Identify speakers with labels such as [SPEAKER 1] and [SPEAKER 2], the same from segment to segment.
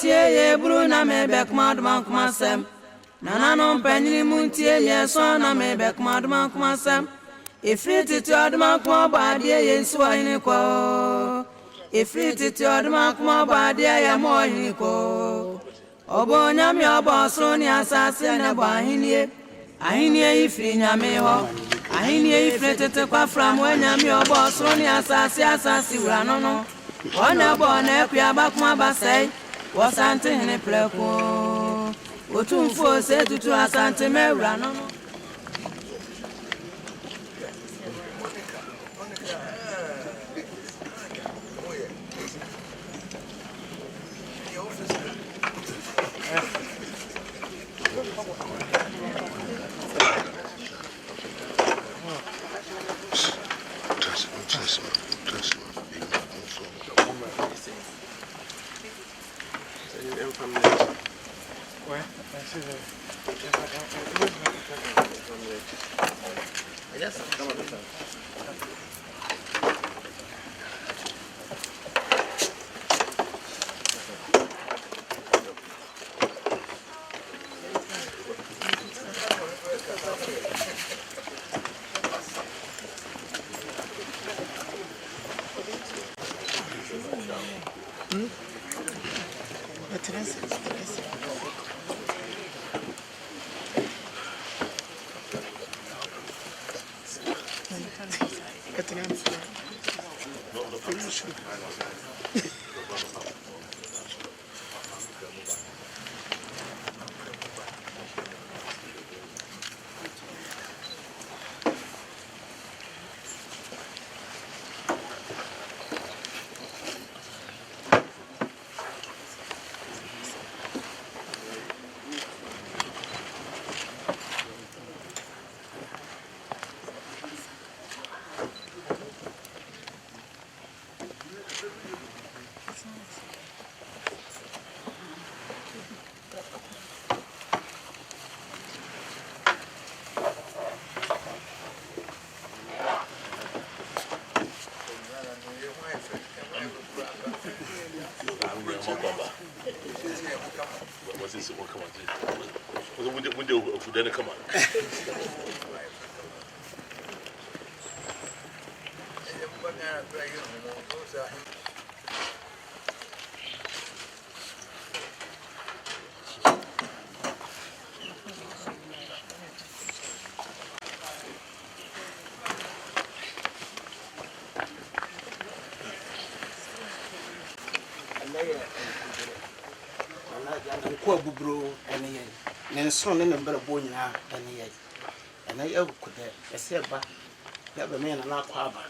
[SPEAKER 1] muntie ye buru na me bekma duma kuma sem nana no panyi muntie ye so na me bekma duma kuma sem ifriti ti aduma kuma ba de ye nsu ahini ko ifriti ti aduma kuma ba de ye mo ahini ko obo nyame obo so ni asase na ba ahini ifri nyame ho ahini ifriti ti kwa from nyame obo so ni asase wura no ona bona kwa bakuma basai wasante hene pleko Otumfuo se tutu asante mewura no
[SPEAKER 2] Then come on.
[SPEAKER 3] Son in the Berbonia and ye. And I Awukudae, a sailor, never man and not quabba.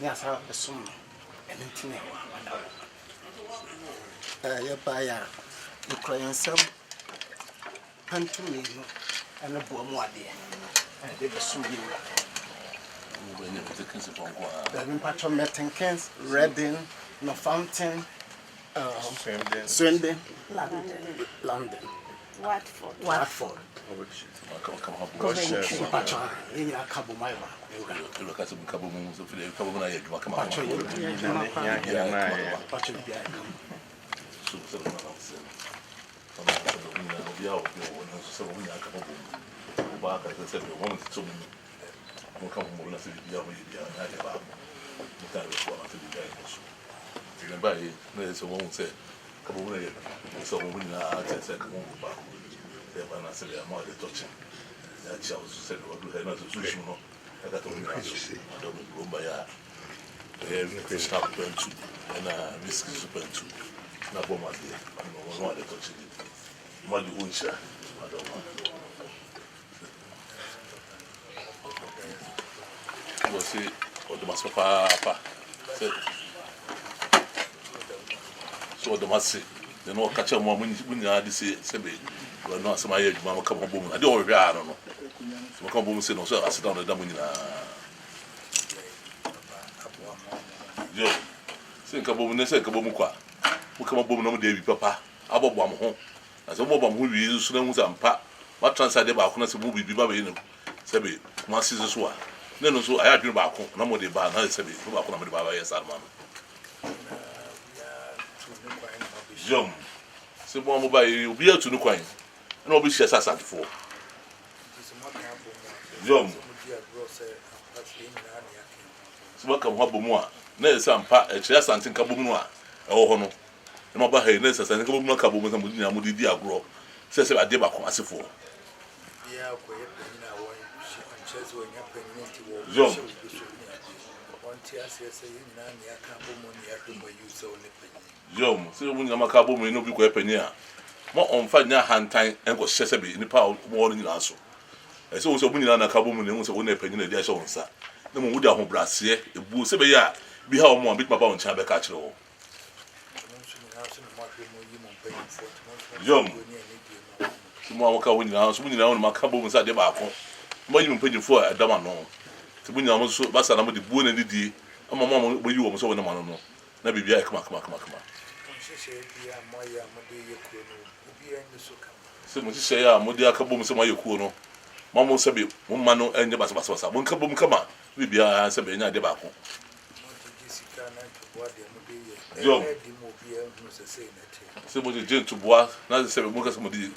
[SPEAKER 3] Yes, I have the sum and intimate. Yabaya, you cry and some pantomime and a bomoa dear. And they were soon you. The patron met in Kent, Reading, no fountain, Swindon, London.
[SPEAKER 4] Watford.
[SPEAKER 2] Come on.
[SPEAKER 3] In a cabo, my
[SPEAKER 2] Look at some cabo moons of the cabo. Come on. So the must say, the no catch a woman when you had to say, well, not some age, Mamma come home. I don't know. I don't know. So come home and say, no, sir, I sit down the dummy. Joe, think about the second Bomuka. We come up with no Davy Papa, about one home. As a mobile movie is soon and pat. What translated about Conus movie be Baby, Sebi, my sister's one. Then also I have been back home, no more de bar, not Sebi, who are coming by yes, Armand. Jom. Se bo mo ba yi obi atu no kwan na obi hye sasantefo yom so ba kam habo mu a na esampa e kire asanten ka bomu no a e wo ho no na ba ha na sasanten ka bomu no ka bomu na mo di na mo di agro se ade ba ko asefo
[SPEAKER 4] ya ko ye penina won anchezo nya penina ti wo
[SPEAKER 2] yom
[SPEAKER 4] wanti asese yina ni aka bomu ni adumo yuso ne penina
[SPEAKER 2] yom se mo nyama ka bomu no bi ko penina mo onfa nya hantan enko hyese be nipa mo no nyina so ese wo so mo nyina na ka bomu ne wo so wo na penina dia so wonsa na mo wudi ahobrase ebu se be ya bi ha mo bit papa won cha be ka kire wo yom mo awaka wo nyina so mo nyina won ma ka bomu sa de ba ko mo yi mpanyifo a adama no se mo nyina mo so ba sa na mo de bu na didi ama mo mo yi wo mo so wo na ma no na bibia e kama se mo se ya mo de aka bomu se mo ayekuo no mo se be mo ma no enye basa mo nka bomu kama bibia se be nya de ba ko yom se mo je ntu boa na se be mo ka se mo di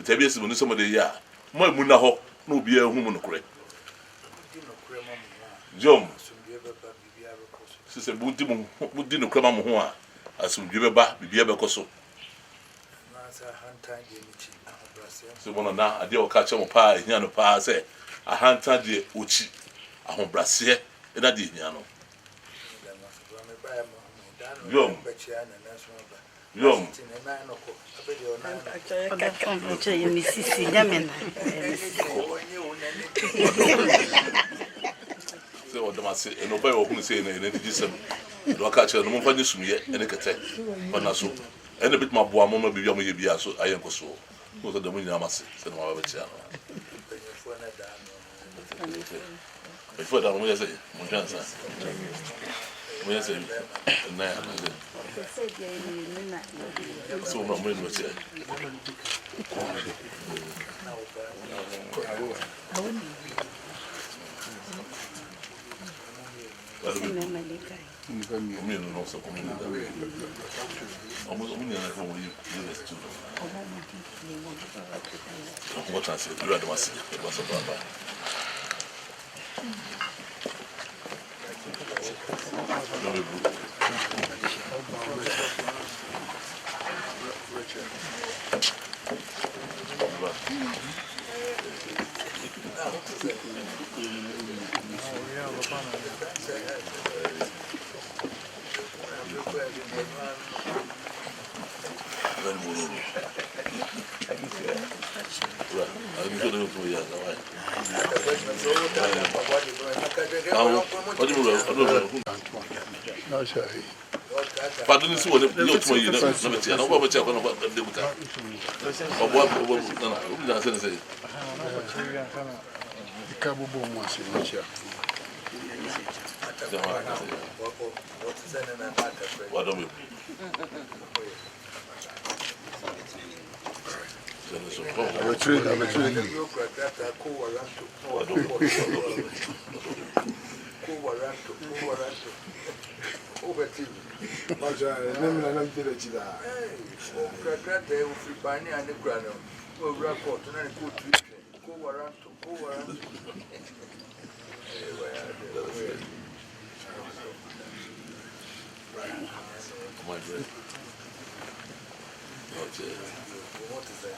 [SPEAKER 2] tabi esi mo no se mo de ya mo emu na ho na obi ehu mo no kure yom se budi no kure ma mo ho a asumdwe beba bibia be koso se mo na ade o ka che mo pa ehia no pa se ahanta de ochi ahobrase e da de ehia no yom yom se o dama se no pa o hu se ne di sem do ka che no mo fa ni sumye ene kete bana so ene bit ma boa mo ma bibia mo ye bia so ayen ko so no so da mo nyama se no ma ba tia no before da mo ye se mo jansa mo ye se na ya so no mo no tia Mimi non so come ne deve. Almost ogni anno come io le studio. Come tanto se dura domani, basta papà. Non è brutto. Padre si vuole io tu io non metti non può c'è quando debuta o buon no no se sei
[SPEAKER 5] di cabo bom assim não tinha
[SPEAKER 2] guarda me
[SPEAKER 5] mas já não me deu de lá
[SPEAKER 4] o cracata é o fribani a negrano o rapporto não é culto com waranto
[SPEAKER 2] my bread okay
[SPEAKER 4] what is that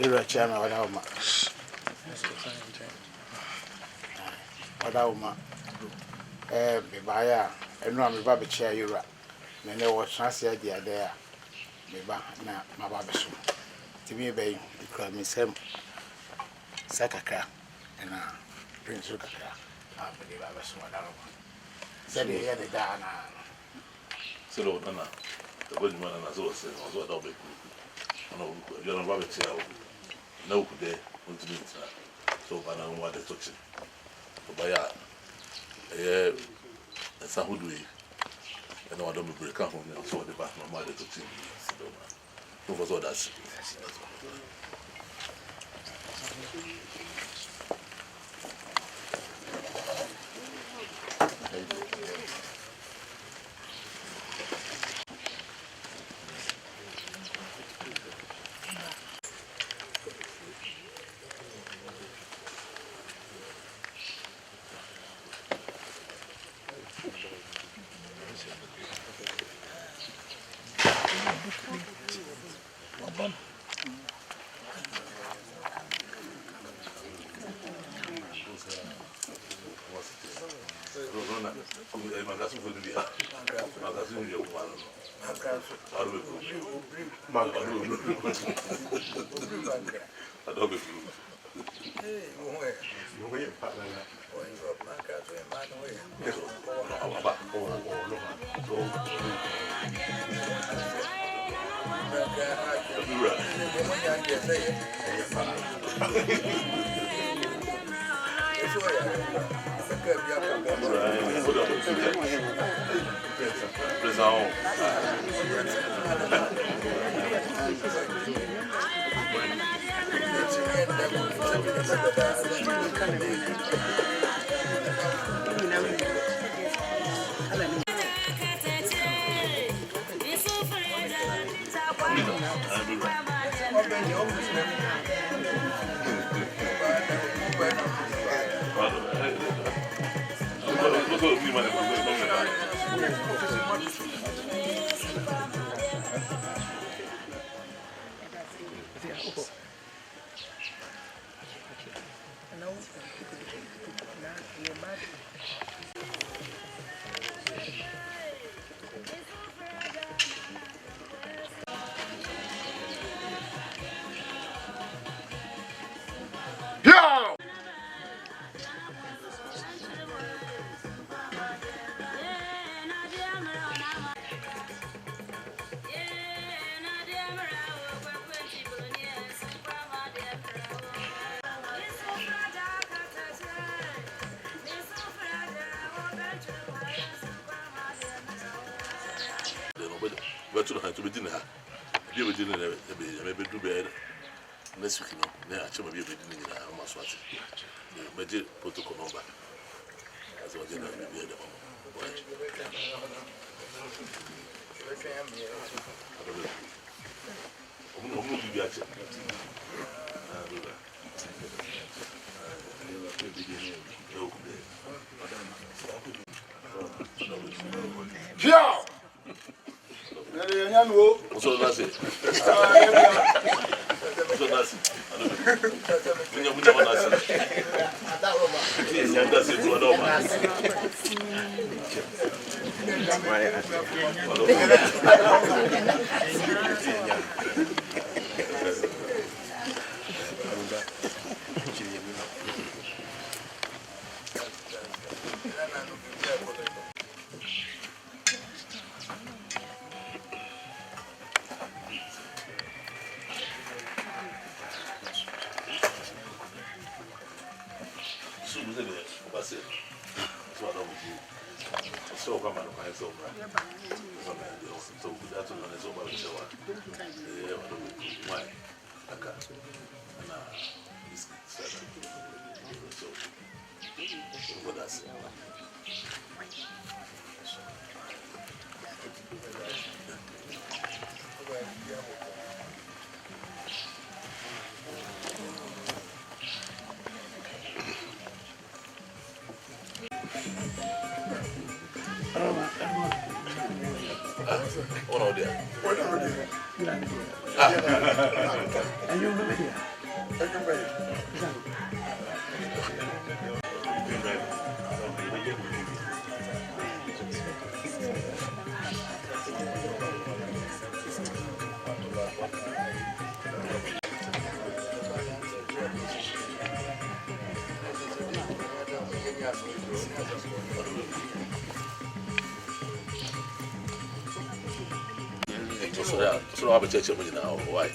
[SPEAKER 3] Ira chama wadauma me baya enu a me ba be chia yura me ne wo chance ya dia there me ba na ma ba be so to be a bay, the crowd me some Sakaka and Prince Rukaka. I believe I was one. Said he had a down.
[SPEAKER 2] So, no, the good man and as well said, I was what I'll be. No, you're not Robert here. No, there, what's the news? So, by now, what they touch it. By that's how do we? I know I don't break up on them, so the back of my mother to see. Who was all that? To be dinner. Be with dinner, maybe do bed. Next week, no, I actually be with dinner. I must watch it. The magic protocol number. As well, dinner, be the so that's it. So that's it. We know that's So I'm a church now. Why?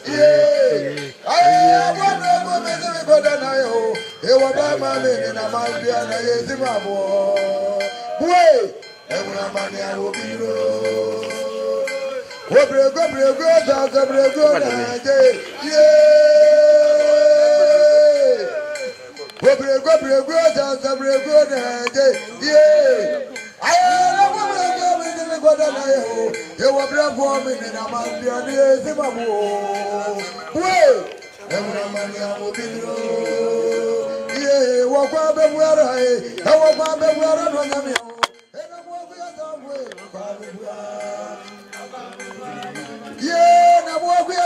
[SPEAKER 5] Yeah.
[SPEAKER 6] ba mami na mambia na yezima bo. Boy, emuna mani awobiro. Obrego da zabrego na je. Yeah. Obrego da zabrego na je. Yeah. Ayala mo me me goda na yo. Ye wa bravo me na mambia na yezima bo. Boy, emuna mani awobiro. Yeah, walk on the water, I walk on the water, no yummy. And I'm walking yeah, I'm walking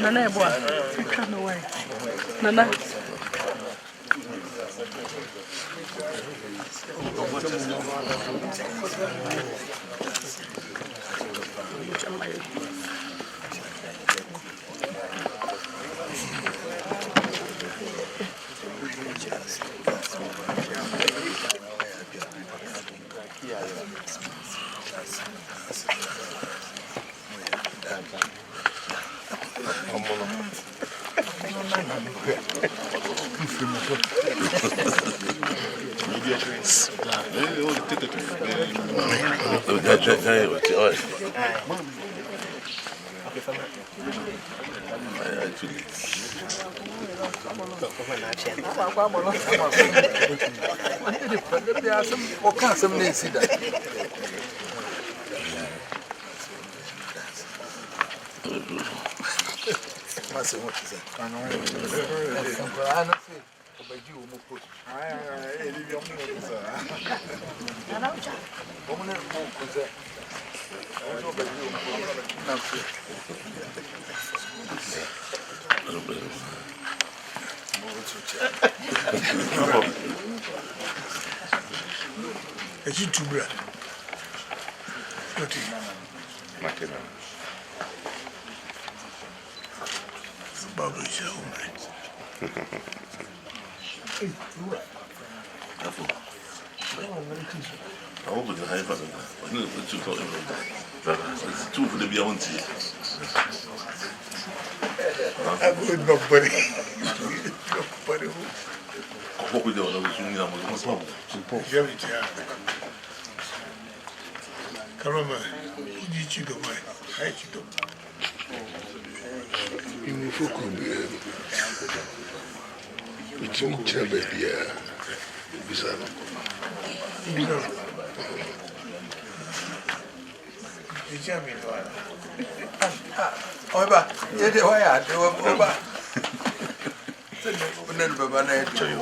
[SPEAKER 7] Nana boy. Come away. Nana.
[SPEAKER 5] Is it too bad? Bubble show, man.
[SPEAKER 2] I hope it's a high five. I know it's too far. It's too for the beyond.
[SPEAKER 5] I'm good, nobody. Nobody.
[SPEAKER 2] What we do, I was doing that was one.
[SPEAKER 5] Come on, man. Who did you go, man? How did you go? You move for Kubi. It's in Chababia. Bizarre.
[SPEAKER 4] Oba, you do I do Oba. Never managed to you.